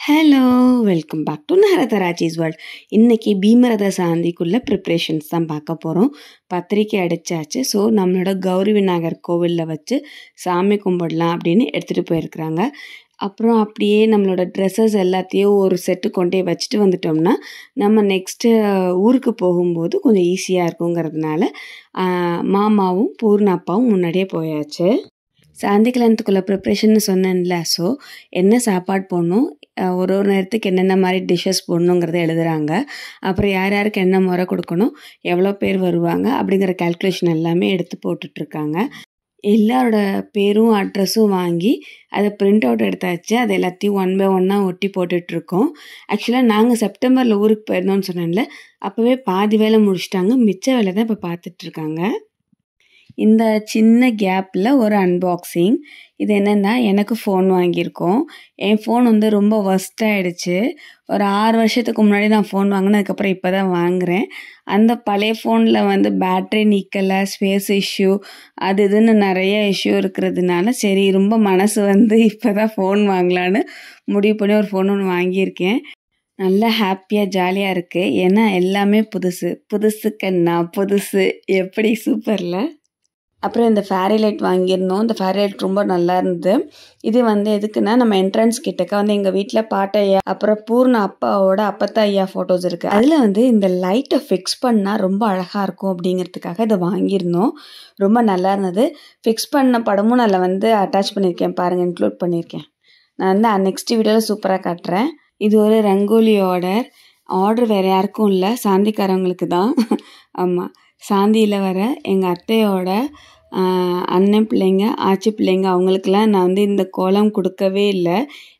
Hello, welcome back to நரதராஜிஸ் world. இன்றைக்கி Bhimaratha சாந்திக்குள்ளே preparations தான் பார்க்க போகிறோம். பத்திரிக்கை அடித்தாச்சு. ஸோ நம்மளோட கௌரி விநாயகர் கோவிலில் வச்சு சாமி கும்பிடலாம் அப்படின்னு எடுத்துகிட்டு போயிருக்கிறாங்க. அப்புறம் அப்படியே நம்மளோட ட்ரெஸ்ஸஸ் எல்லாத்தையும் ஒரு செட்டு கொண்டே வச்சுட்டு வந்துட்டோம்னா நம்ம நெக்ஸ்ட்டு ஊருக்கு போகும்போது கொஞ்சம் ஈஸியாக இருக்குங்கிறதுனால மாமாவும் பூர்ண அப்பாவும் முன்னாடியே போயாச்சு. சாந்தி கல்யாணத்துக்குள்ள ப்ரிப்ரேஷன்னு சொன்னேன்ல. ஸோ என்ன சாப்பாடு போடணும், ஒரு நேரத்துக்கு என்னென்ன மாதிரி டிஷ்ஷஸ் போடணுங்கிறத எழுதுகிறாங்க. அப்புறம் யார் யாருக்கு என்ன முறை கொடுக்கணும், எவ்வளோ பேர் வருவாங்க அப்படிங்கிற கால்குலேஷன் எல்லாமே எடுத்து போட்டுட்ருக்காங்க. எல்லாரோட பேரும் அட்ரஸும் வாங்கி அதை பிரிண்ட் அவுட் எடுத்தாச்சு. அது எல்லாத்தையும் ஒன் பை ஒன்னாக ஒட்டி போட்டுட்ருக்கோம். ஆக்சுவலாக நாங்கள் செப்டம்பரில் ஊருக்கு போயிருந்தோம்னு சொன்னேன்ல, அப்போவே பாதி வேலை முடிச்சிட்டாங்க. மிச்ச வேலை தான் இப்போ பார்த்துட்ருக்காங்க. இந்த சின்ன கேப்பில் ஒரு அன்பாக்சிங். இது என்னென்னா, எனக்கு ஃபோன் வாங்கியிருக்கோம். என் ஃபோன் ரொம்ப ஒர்ஸ்ட் ஆகிடுச்சு. ஒரு 6 வருஷத்துக்கு முன்னாடி நான் ஃபோன் வாங்கினதுக்கப்புறம் இப்போ தான் வாங்குகிறேன். அந்த பழைய ஃபோனில் பேட்ரி நிற்கலை, ஸ்பேஸ் இஷ்யூ, அது இதுன்னு நிறைய இஷ்யூ இருக்கிறதுனால சரி ரொம்ப மனசு இப்போ தான் ஃபோன் வாங்கலான்னு முடிவு பண்ணி ஒரு ஃபோன் ஒன்று வாங்கியிருக்கேன். நல்லா ஹாப்பியாக ஜாலியாக இருக்குது. ஏன்னா எல்லாமே புதுசு புதுசு கண்ணா புதுசு. எப்படி சூப்பரில். அப்புறம் இந்த ஃபேரி லைட் வாங்கியிருந்தோம். இந்த ஃபேரி லைட் ரொம்ப நல்லா இருந்தது. இது எதுக்குன்னா, நம்ம என்ட்ரன்ஸ் கிட்டக்க எங்கள் வீட்டில் பாட்டையா அப்புறம் பூர்ண அப்பாவோட அப்பத்தா ஐயா ஃபோட்டோஸ் இருக்குது. அதில் இந்த லைட்டை ஃபிக்ஸ் பண்ணால் ரொம்ப அழகாக இருக்கும் அப்படிங்கிறதுக்காக இதை வாங்கியிருந்தோம். ரொம்ப நல்லா இருந்தது. ஃபிக்ஸ் பண்ண படமும் நான் அட்டாச் பண்ணியிருக்கேன், பாருங்கள், இன்க்ளூட் பண்ணியிருக்கேன். நான் நெக்ஸ்ட் வீடியோவில் சூப்பராக காட்டுறேன். இது ஒரு ரங்கோலி ஆர்டர் வேறு யாருக்கும் இல்லை, சாந்திக்காரவங்களுக்கு தான். ஆமாம், சாந்தியில் வர எங்கள் அத்தையோட அண்ணன் பிள்ளைங்க, ஆச்சி பிள்ளைங்க, அவங்களுக்கெல்லாம் நான் இந்த கோலம் கொடுக்கவே இல்லை.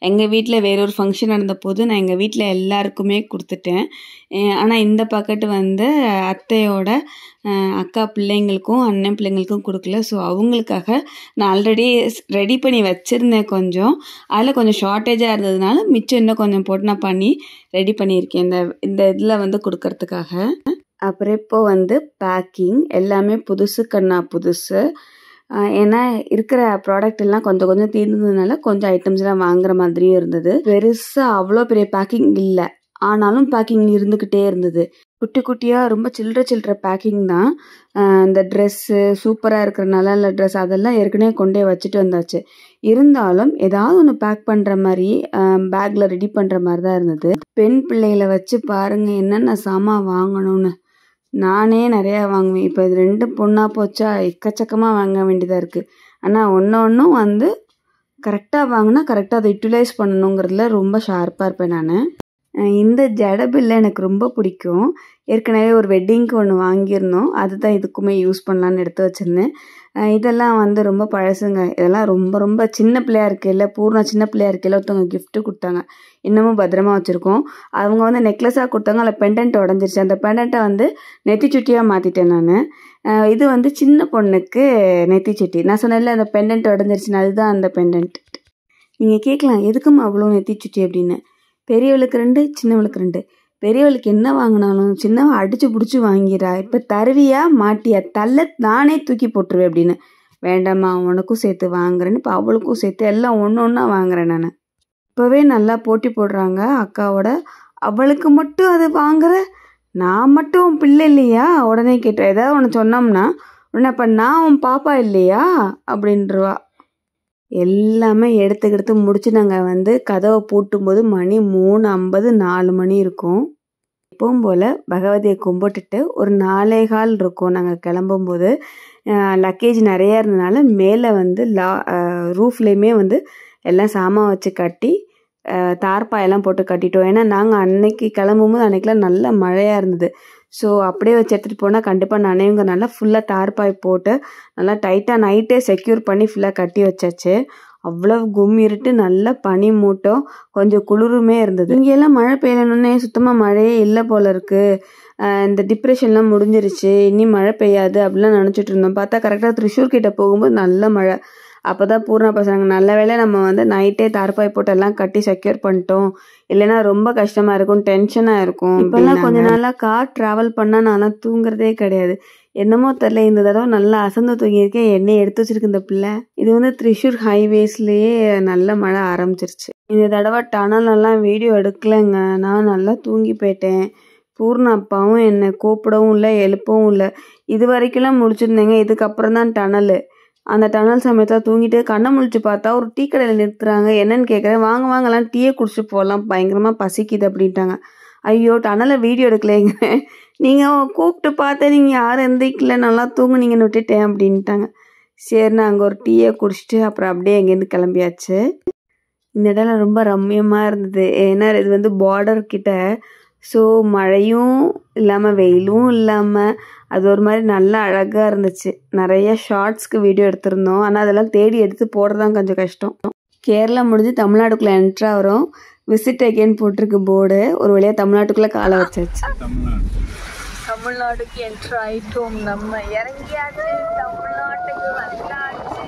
எங்கள் வீட்டில் வேறொரு ஃபங்க்ஷன் நடந்த போது நான் எங்கள் வீட்டில் எல்லாருக்குமே கொடுத்துட்டேன். ஆனால் இந்த பக்கெட்டு அத்தையோட அக்கா பிள்ளைங்களுக்கும் அண்ணன் பிள்ளைங்களுக்கும் கொடுக்கல. ஸோ அவங்களுக்காக நான் ஆல்ரெடி ரெடி பண்ணி வச்சுருந்தேன். கொஞ்சம் அதில் கொஞ்சம் ஷார்ட்டேஜாக இருந்ததுனால மிச்சம் இன்னும் கொஞ்சம் போட்டு நான் பண்ணி ரெடி பண்ணியிருக்கேன் இந்த இதில் கொடுக்கறதுக்காக. அப்புறம் இப்போது பேக்கிங் எல்லாமே புதுசு கண்ணா புதுசு. ஏன்னா இருக்கிற ப்ராடக்ட் எல்லாம் கொஞ்சம் கொஞ்சம் தீர்ந்ததுனால கொஞ்சம் ஐட்டம்ஸ்லாம் வாங்குற மாதிரியும் இருந்தது. பெருசாக அவ்வளோ பெரிய பேக்கிங் இல்லை, ஆனாலும் பேக்கிங் இருந்துக்கிட்டே இருந்தது. குட்டி குட்டியாக ரொம்ப சில்லற பேக்கிங் தான். இந்த ட்ரெஸ்ஸு சூப்பராக இருக்கிற நல்ல ட்ரெஸ் அதெல்லாம் ஏற்கனவே கொண்டே வச்சுட்டு வந்தாச்சு. இருந்தாலும் ஏதாவது ஒன்று பேக் பண்ணுற மாதிரி பேக்கில் ரெடி பண்ணுற மாதிரி தான் இருந்தது. பெண் பிள்ளைகளை வச்சு பாருங்கள் என்னென்ன சாமான் வாங்கணும்னு. நானே நிறையா வாங்குவேன். இப்போ இது 2 பொண்ணாக போச்சா, எக்கச்சக்கமாக வாங்க வேண்டியதாக இருக்குது. ஆனால் ஒன்றும் கரெக்டாக வாங்கினா கரெக்டாக அதை யூட்டிலைஸ் பண்ணணுங்கிறதுல ரொம்ப ஷார்ப்பாக இருப்பேன் நான். இந்த ஜடபில்லை எனக்கு ரொம்ப பிடிக்கும். ஏற்கனவே ஒரு வெட்டிங்க்கு ஒன்று வாங்கியிருந்தோம், அதுதான் இதுக்குமே யூஸ் பண்ணலான்னு எடுத்து வச்சுருந்தேன். இதெல்லாம் ரொம்ப பழசுங்க. இதெல்லாம் ரொம்ப ரொம்ப சின்ன பிள்ளையா இருக்கையில், பூர்ண சின்ன பிள்ளையா இருக்கையில் ஒருத்தவங்க கிஃப்ட்டு கொடுத்தாங்க. இன்னமும் பத்திரமா வச்சுருக்கோம். அவங்க நெக்லஸாக கொடுத்தாங்க, அதில் பெண்டன்ட் உடஞ்சிருச்சு. அந்த பெண்டன்ட்டை நெத்திச்சுட்டியாக மாற்றிட்டேன் நான். இது சின்ன பொண்ணுக்கு நெத்திச்சுட்டி. நான் சொன்னேன்ல அந்த பெண்டன்ட் உடஞ்சிருச்சுன்னு, அதுதான் அந்த பெண்டன்ட். நீங்கள் கேட்கலாம், எதுக்குமா அவ்வளோ நெத்திச்சுட்டி அப்படின்னு. பெரியவளுக்கு 2, சின்னவளுக்கு 2. பெரியவளுக்கு என்ன வாங்கினாலும் சின்னவன் அடிச்சு பிடிச்சி வாங்கிறா. இப்போ தருவியா மாட்டியா, தள்ள நானே தூக்கி போட்டுருவேன் அப்படின்னு. வேண்டாம்மா, உனக்கும் சேர்த்து வாங்குறேன்னு இப்போ அவளுக்கும் சேர்த்து எல்லாம் ஒன்றா வாங்குறேன் நான். இப்போவே நல்லா போட்டி போடுறாங்க அக்காவோட. அவளுக்கு மட்டும் அது வாங்குற, நான் மட்டும் உன் பிள்ளை இல்லையா உடனே கேட்டேன். ஏதாவது ஒன்று சொன்னோம்னா உடனே அப்போ நான் உன் பாப்பா இல்லையா அப்படின்றவா. எல்லாமே எடுத்து முடிச்சு நாங்கள் கதவை பூட்டும்போது மணி 3:50 4 மணி இருக்கும். எப்பவும் போல் பகவதியை கும்பிட்டுட்டு ஒரு 4:15 இருக்கும் நாங்கள் கிளம்பும்போது. லக்கேஜ் நிறையா இருந்ததுனால மேலே ரூஃப்லேயுமே எல்லாம் சாமான் வச்சு கட்டி தார்பாயெல்லாம் போட்டு கட்டிட்டோம். ஏன்னா நாங்கள் அன்னைக்கு கிளம்பும்போது அன்றைக்கெலாம் நல்ல மழையாக இருந்தது. ஸோ அப்படியே வச்சு எடுத்துகிட்டு போனால் கண்டிப்பாக நனைவுங்கிறனால ஃபுல்லாக தார்பாய் போட்டு நல்லா டைட்டாக நைட்டே செக்யூர் பண்ணி ஃபுல்லாக கட்டி வச்சாச்சு. அவ்வளோ இருட்டு, நல்ல பனி மூட்டம், கொஞ்சம் குளிருமே இருந்தது. இங்கெல்லாம் மழை பெய்யலன்னே சுத்தமாக மழையே இல்லை போல இருக்குது. இந்த டிப்ரெஷன்லாம் முடிஞ்சிருச்சு, இனி மழை பெய்யாது அப்படிலாம் நினச்சிட்டு இருந்தோம். பார்த்தா கரெக்டாக திரிஷூர் கிட்டே போகும்போது நல்ல மழை. அப்போ தான் பூர்ணா பசங்க நல்ல வேளை நம்ம நைட்டே தார்பாய் போட்டு எல்லாம் கட்டி செக்யூர் பண்ணிட்டோம், இல்லைன்னா ரொம்ப கஷ்டமாக இருக்கும், டென்ஷனாக இருக்கும். இப்போல்லாம் கொஞ்ச நாளாக கார் ட்ராவல் பண்ணால் நான்லாம் தூங்குறதே கிடையாது. என்னமோ தெரில, இந்த தடவை நல்லா அசந்து தூங்கியிருக்கேன். எண்ணெய் எடுத்து வச்சிருக்கு இந்த பிள்ளை. இது வந்து திரிஷூர் ஹைவேஸ்லேயே நல்ல மழை ஆரம்பிச்சிருச்சு. இந்த தடவை டனலெல்லாம் வீடியோ எடுக்கலைங்க. நான் நல்லா தூங்கி போயிட்டேன். பூர்ணா அப்பாவும் என்னை கூப்பிடவும் இல்லை, எழுப்பவும் இல்லை. இது வரைக்கும்லாம் முடிச்சிருந்தேங்க. இதுக்கப்புறம் தான் டனலு. அந்த டனல் சமயத்தில் தூங்கிட்டு கண்ணை முழிச்சு பார்த்தா ஒரு டீ கடையில் நிறுத்துறாங்க. என்னன்னு கேட்குறேன். வாங்கலாம் டீயை குடிச்சிட்டு போகலாம், பயங்கரமாக பசிக்குது அப்படின்ட்டாங்க. ஐயோ, டனலை வீடியோ எடுக்கலைங்க. நீங்கள் கூப்பிட்டு பார்த்தேன், நீங்கள் யாரும் எந்திரிக்கல, நல்லா தூங்குனீங்கன்னு விட்டுட்டேன் அப்படின்ட்டாங்க. சரி, நான் அங்கே ஒரு டீயை குடிச்சிட்டு அப்புறம் அப்படியே அங்கேருந்து கிளம்பியாச்சு. இந்த இடம் ரொம்ப ரம்மியமாக இருந்தது. ஏன்னா இது வந்து பார்டர் கிட்ட. ஸோ மழையும் இல்லாமல் வெயிலும் இல்லாமல் அது ஒரு மாதிரி நல்லா அழகாக இருந்துச்சு. நிறைய ஷார்ட்ஸ்க்கு வீடியோ எடுத்திருந்தோம். ஆனால் அதெல்லாம் தேடி எடுத்து போடுறதான் கொஞ்சம் கஷ்டம். கேரளா முடிஞ்சு தமிழ்நாட்டுக்குள்ளே என்ட்ரா வரும். விசிட் அகெயின் போட்டிருக்கு போர்டு. ஒரு வழியாக தமிழ்நாட்டுக்குள்ளே காலை வச்சாச்சு. தமிழ்நாட்டுக்கு என்ட்ரு ஆயிட்டோம். நம்ம இறங்கியாச்சு, தமிழ்நாட்டுக்கு வந்தாச்சு.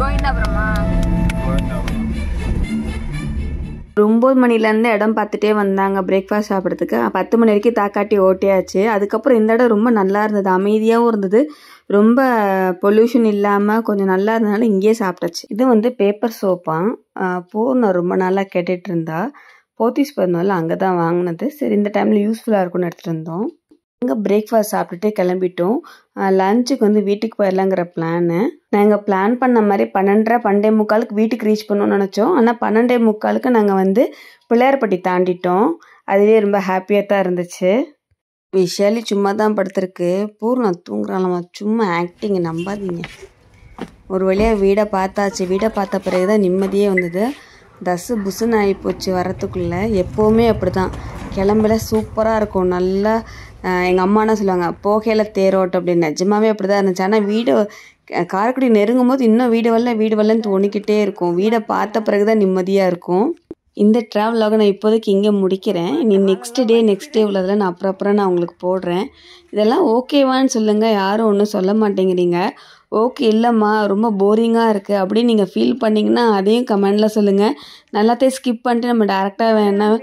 கோவிந்தாபுரமா? 9 மணிலேருந்து இடம் பார்த்துட்டே வந்தாங்க பிரேக்ஃபாஸ்ட் சாப்பிட்றதுக்கு. 10 மணி வரைக்கும் தாக்காட்டி ஓட்டியாச்சு. அதுக்கப்புறம் இந்த இடம் ரொம்ப நல்லா இருந்தது, அமைதியாகவும் இருந்தது, ரொம்ப பொல்யூஷன் இல்லாமல் கொஞ்சம் நல்லா இருந்ததுனால இங்கேயே சாப்பிட்டாச்சு. இது வந்து பேப்பர் சோப்பான். பூர்ணா ரொம்ப நாளாக கேட்டுட்டு இருந்தா. போத்தீஸ் பிறந்தனால அங்கே தான் வாங்கினது. சரி, இந்த டைமில் யூஸ்ஃபுல்லாக இருக்கும்னு எடுத்துகிட்டு இருந்தோம். அங்கே பிரேக்ஃபாஸ்ட் சாப்பிட்டுட்டு கிளம்பிட்டோம். லஞ்சுக்கு வந்து வீட்டுக்கு போயிடலாங்கிற பிளானு. நாங்கள் பிளான் பண்ண மாதிரி 12:45 வீட்டுக்கு ரீச் பண்ணோன்னு நினச்சோம். ஆனால் 12:45 நாங்கள் வந்து பிள்ளையார்பட்டி தாண்டிட்டோம். அதுவே ரொம்ப ஹாப்பியாக தான் இருந்துச்சு. விஷாலி சும்மா தான் படுத்திருக்கு. பூர்ணா தூங்குறாளாமா. சும்மா ஆக்டிங், நம்பாதீங்க. ஒரு வழியாக வீடை பார்த்தாச்சு. வீடை பார்த்த பிறகு தான் நிம்மதியே வந்தது. தசு புசுன்னு ஆகிப்போச்சு வரத்துக்குள்ளே. எப்போவுமே அப்படி தான், கிளம்பல சூப்பராக இருக்கும். நல்லா எங்கள் அம்மானா சொல்லுவாங்க, போகையில் தேரோட்டம் அப்படின்னு. நிஜமாவே அப்படி தான் இருந்துச்சு. ஆனால் வீடு காரைக்குடி நெருங்கும் போது இன்னும் வீடு வரலன்னு தோணிக்கிட்டே இருக்கும். வீடை பார்த்த பிறகு தான் நிம்மதியாக இருக்கும். இந்த ட்ராவலாக நான் இப்போதைக்கு இங்கே முடிக்கிறேன். நீ நெக்ஸ்ட் டே உள்ளதில் நான் அப்புறம் நான் உங்களுக்கு போடுறேன். இதெல்லாம் ஓகேவான்னு சொல்லுங்கள். யாரும் ஒன்றும் சொல்ல மாட்டேங்கிறீங்க. ஓகே இல்லைம்மா ரொம்ப போரிங்காக இருக்குது அப்படின்னு நீங்கள் ஃபீல் பண்ணிங்கன்னா அதையும் கமெண்டில் சொல்லுங்கள். நல்லாத்தையும் ஸ்கிப் பண்ணிட்டு நம்ம டேரெக்டாக வேணால்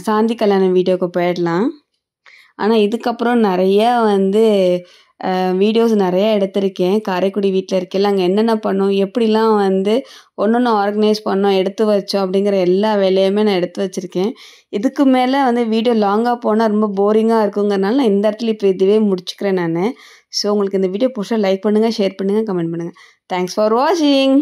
சாந்தி கல்யாணம் வீடியோவுக்கு போயிடலாம். ஆனால் இதுக்கப்புறம் நிறைய வந்து வீடியோஸ் நிறையா எடுத்திருக்கேன். காரைக்குடி வீட்டில் இருக்கையில் அங்கே என்னென்ன பண்ணோம், எப்படிலாம் வந்து ஒன்று ஆர்கனைஸ் பண்ணோம், எடுத்து வச்சோம் அப்படிங்கிற எல்லா வேலையுமே நான் எடுத்து வச்சுருக்கேன். இதுக்கு மேலே வந்து வீடியோ லாங்காக போனால் ரொம்ப போரிங்காக இருக்குங்கிறனால நான் இந்த இடத்துல இப்போ இதுவே முடிச்சுக்கிறேன் நான். ஸோ உங்களுக்கு இந்த வீடியோ பிடிச்சா லைக் பண்ணுங்கள், ஷேர் பண்ணுங்கள், கமெண்ட் பண்ணுங்கள். தேங்க்ஸ் ஃபார் வாட்சிங்.